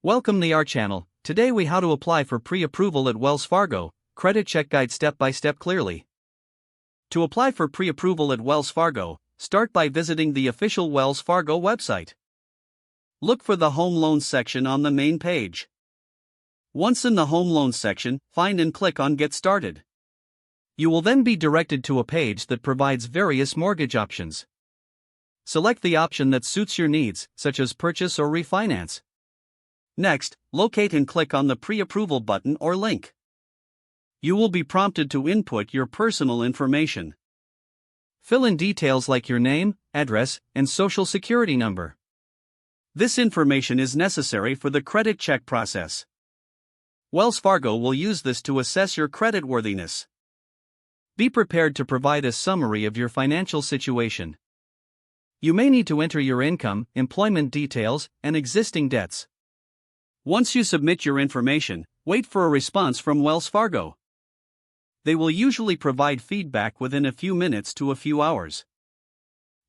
Welcome to our channel. Today we how to apply for pre-approval at Wells Fargo, credit check guide step by step clearly. To apply for pre-approval at Wells Fargo, start by visiting the official Wells Fargo website. Look for the Home Loans section on the main page. Once in the Home Loans section, find and click on Get Started. You will then be directed to a page that provides various mortgage options. Select the option that suits your needs, such as purchase or refinance. Next, locate and click on the pre-approval button or link. You will be prompted to input your personal information. Fill in details like your name, address, and social security number. This information is necessary for the credit check process. Wells Fargo will use this to assess your creditworthiness. Be prepared to provide a summary of your financial situation. You may need to enter your income, employment details, and existing debts. Once you submit your information, wait for a response from Wells Fargo. They will usually provide feedback within a few minutes to a few hours.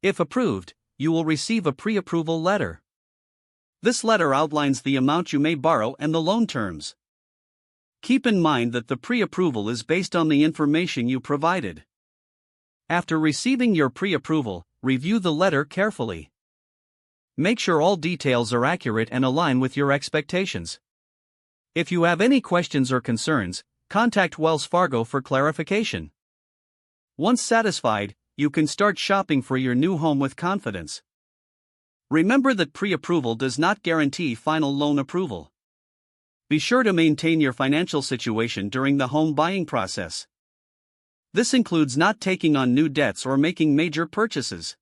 If approved, you will receive a pre-approval letter. This letter outlines the amount you may borrow and the loan terms. Keep in mind that the pre-approval is based on the information you provided. After receiving your pre-approval, review the letter carefully. Make sure all details are accurate and align with your expectations. If you have any questions or concerns, contact Wells Fargo for clarification. Once satisfied, you can start shopping for your new home with confidence. Remember that pre-approval does not guarantee final loan approval. Be sure to maintain your financial situation during the home buying process. This includes not taking on new debts or making major purchases.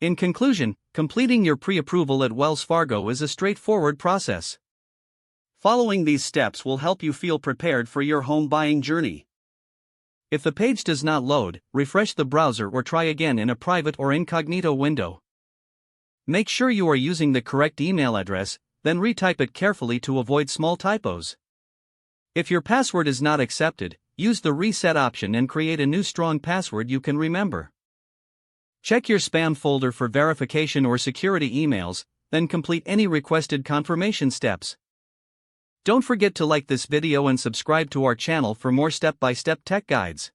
In conclusion, completing your pre-approval at Wells Fargo is a straightforward process. Following these steps will help you feel prepared for your home buying journey. If the page does not load, refresh the browser or try again in a private or incognito window. Make sure you are using the correct email address, then retype it carefully to avoid small typos. If your password is not accepted, use the reset option and create a new strong password you can remember. Check your spam folder for verification or security emails, then complete any requested confirmation steps. Don't forget to like this video and subscribe to our channel for more step-by-step tech guides.